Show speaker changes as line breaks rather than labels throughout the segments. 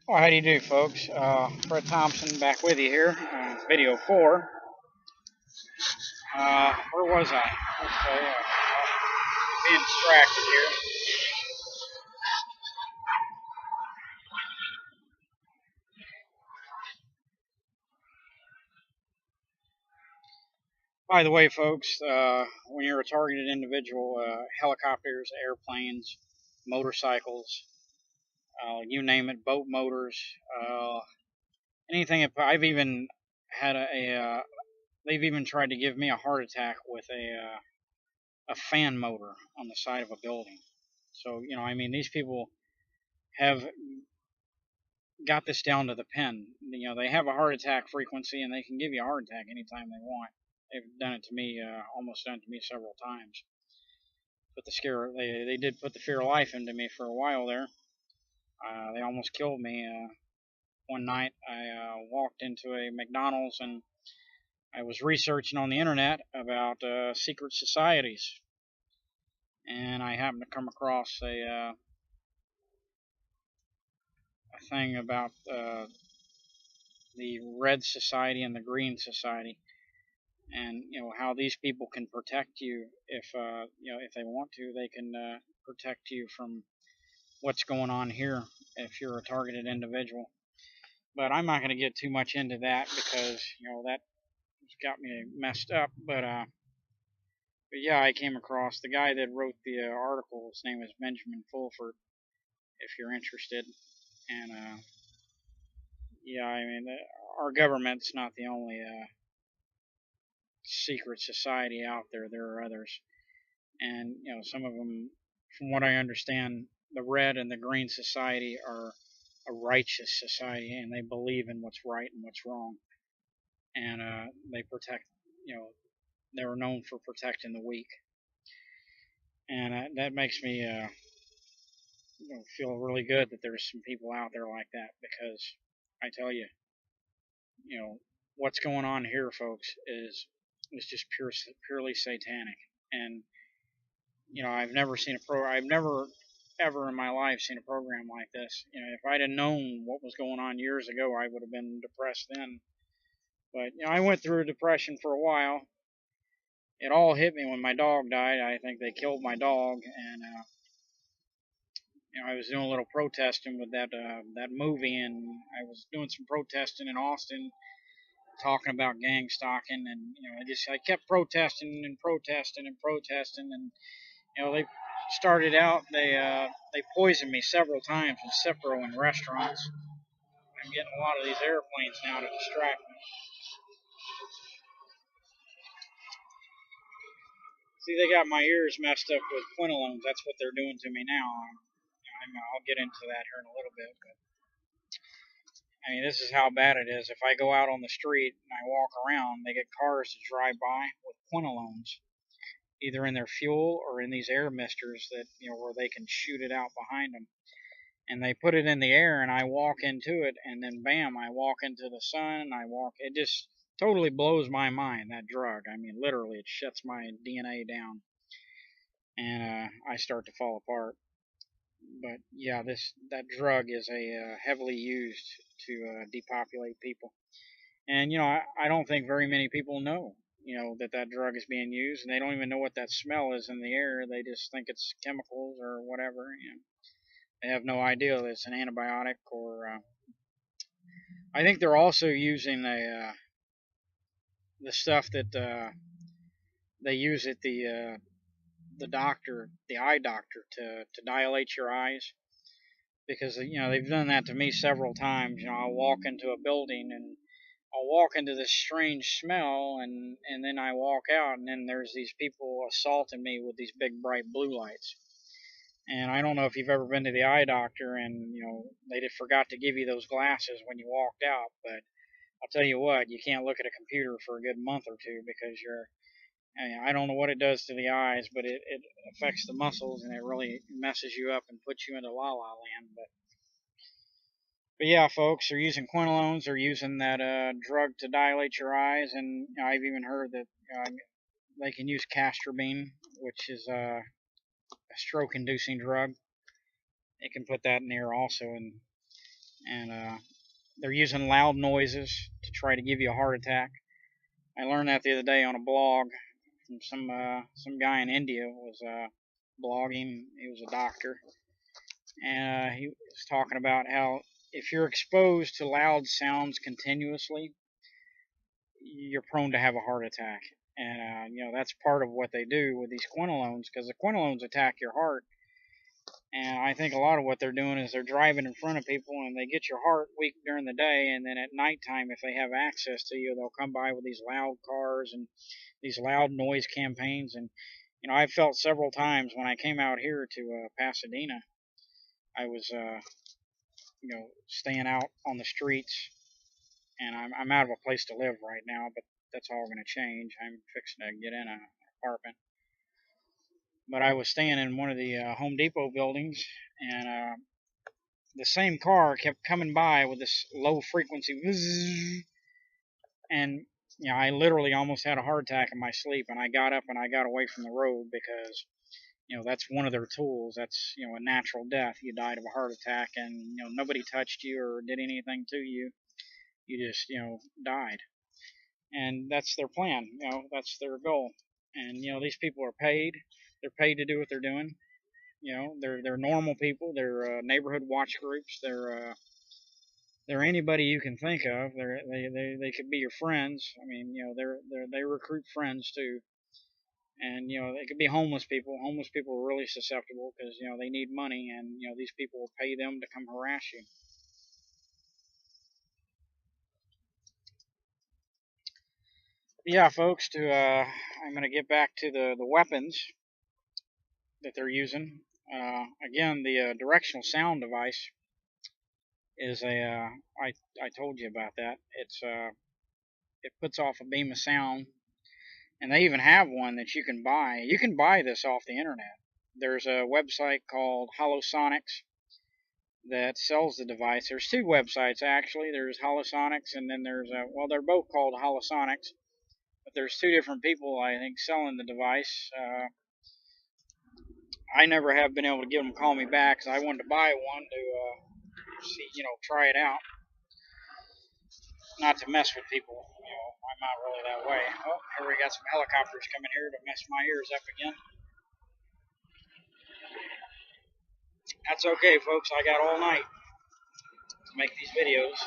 Well, how do you do, folks? Fred Thompson back with you here, video 4. Where was I? Okay, being distracted here. By the way, folks, when you're a targeted individual, helicopters, airplanes, motorcycles, you name it, boat motors, anything. I've even had they've even tried to give me a heart attack with a fan motor on the side of a building. So, I mean, these people have got this down to the pen. They have a heart attack frequency, and they can give you a heart attack anytime they want. They've done it to me, almost done it to me several times. But they did put the fear of life into me for a while there. They almost killed me. One night, I walked into a McDonald's, and I was researching on the internet about secret societies, and I happened to come across a thing about the Red Society and the Green Society, and how these people can protect you if they want to. They can protect you from what's going on here if you're a targeted individual. But I'm not going to get too much into that because that got me messed up. But yeah, I came across the guy that wrote the article. His name is Benjamin Fulford, if you're interested. And yeah, I mean, our government's not the only secret society out there. There are others, and some of them, from what I understand, the Red and the Green Society are a righteous society, and they believe in what's right and what's wrong, and they protect. They're known for protecting the weak, and that makes me feel really good that there's some people out there like that, because I tell you, what's going on here, folks, is just purely satanic. And I've never seen I've never ever in my life seen a program like this. If I'd have known what was going on years ago, I would have been depressed then. But I went through a depression for a while. It all hit me when my dog died. I think they killed my dog, and I was doing a little protesting with that movie, and I was doing some protesting in Austin, talking about gang stalking, and I kept protesting and protesting and protesting, and they started out, they poisoned me several times with cipro in restaurants. I'm getting a lot of these airplanes now to distract me. See, they got my ears messed up with quinolones. That's what they're doing to me now. I'll get into that here in a little bit, but I mean, this is how bad it is. If I go out on the street and I walk around, they get cars to drive by with quinolones, either in their fuel or in these air misters that where they can shoot it out behind them, and they put it in the air, and I walk into it, and then bam, I walk into the sun, and it just totally blows my mind, that drug. I mean, literally, it shuts my DNA down, and I start to fall apart. But yeah, that drug is heavily used to depopulate people, and I don't think very many people know that drug is being used, and they don't even know what that smell is in the air. They just think it's chemicals or whatever. They have no idea that it's an antibiotic, or I think they're also using the stuff that they use at the doctor, the eye doctor, to dilate your eyes, because they've done that to me several times. I'll walk into a building, and I'll walk into this strange smell, and then I walk out, and then there's these people assaulting me with these big bright blue lights. And I don't know if you've ever been to the eye doctor, and they just forgot to give you those glasses when you walked out. But I'll tell you what, you can't look at a computer for a good month or two, because I don't know what it does to the eyes, but it affects the muscles, and it really messes you up and puts you into la la land. But yeah, folks, they're using quinolones. They're using that drug to dilate your eyes, and I've even heard that they can use castrobine, which is a stroke-inducing drug. They can put that in there also, and and they're using loud noises to try to give you a heart attack. I learned that the other day on a blog from some guy in India was blogging. He was a doctor, and he was talking about how if you're exposed to loud sounds continuously, you're prone to have a heart attack. And that's part of what they do with these quinolones, because the quinolones attack your heart. And I think a lot of what they're doing is they're driving in front of people and they get your heart weak during the day, and then at nighttime, if they have access to you, they'll come by with these loud cars and these loud noise campaigns. And I felt several times when I came out here to Pasadena, I was staying out on the streets, and I'm out of a place to live right now, but that's all going to change. I'm fixing to get in an apartment. But I was staying in one of the Home Depot buildings, and the same car kept coming by with this low frequency, and I literally almost had a heart attack in my sleep. And I got up and I got away from the road because that's one of their tools. That's a natural death. You died of a heart attack, and nobody touched you or did anything to you. You just died, and that's their plan. That's their goal. And these people are paid. They're paid to do what they're doing. They're normal people. They're neighborhood watch groups. They're anybody you can think of. They could be your friends. I mean, they recruit friends too. And they could be homeless people. Homeless people are really susceptible because they need money, and these people will pay them to come harass you. Yeah, folks. I'm gonna get back to the weapons that they're using. Again, the directional sound device is I told you about that. It puts off a beam of sound, and they even have one that you can buy. You can buy this off the internet. There's a website called Holosonics that sells the device. There's two websites actually. There's Holosonics, and then there's they're both called Holosonics, but there's two different people I think selling the device. I never have been able to get them to call me back because I wanted to buy one to see, try it out. Not to mess with people, I'm not really that way. Oh, here we got some helicopters coming here to mess my ears up again. That's okay, folks. I got all night to make these videos.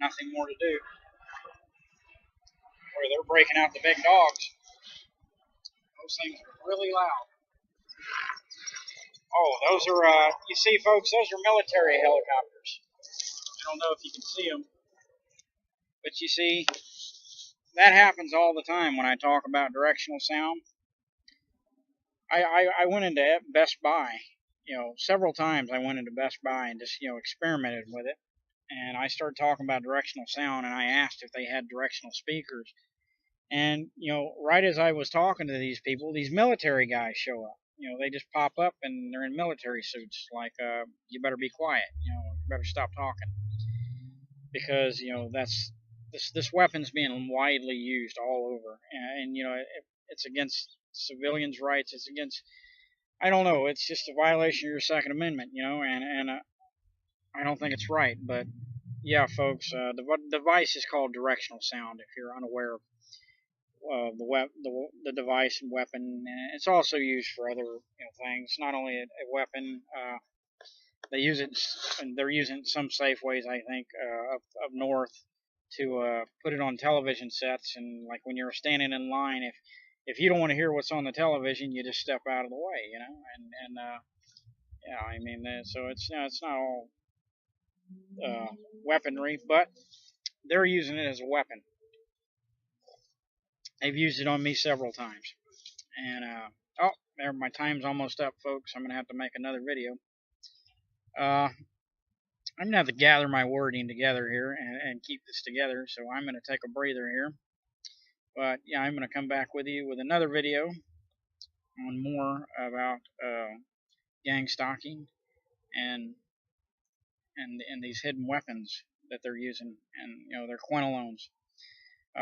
Nothing more to do. Boy, they're breaking out the big dogs. Those things are really loud. Oh, those are, you see, folks, those are military helicopters. I don't know if you can see them. But you see, that happens all the time when I talk about directional sound. I went into Best Buy, several times I went into Best Buy and just, experimented with it. And I started talking about directional sound, and I asked if they had directional speakers. And, right as I was talking to these people, these military guys show up. They just pop up and they're in military suits, like, you better be quiet, you better stop talking. Because, this weapon's being widely used all over. And it's against civilians' rights. It's against, I don't know, it's just a violation of your Second Amendment, and I don't think it's right. But yeah, folks, the device is called directional sound. If you're unaware of the device and weapon, and it's also used for other things. Not only a weapon, they use it, and they're using it some safe ways. I think up north to put it on television sets, and like when you're standing in line, if you don't want to hear what's on the television, you just step out of the way, and yeah, I mean, so it's not all weaponry, but they're using it as a weapon. They've used it on me several times, and oh, there, my time's almost up, folks. I'm gonna have to make another video. I'm gonna have to gather my wording together here and keep this together, so I'm gonna take a breather here. But yeah, I'm gonna come back with you with another video on more about gangstalking and these hidden weapons that they're using, and they're quinolones.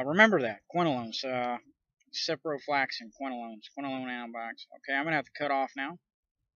Remember that, quinolones, ciprofloxacin, quinolones, quinolone antibiotics. Okay, I'm gonna have to cut off now.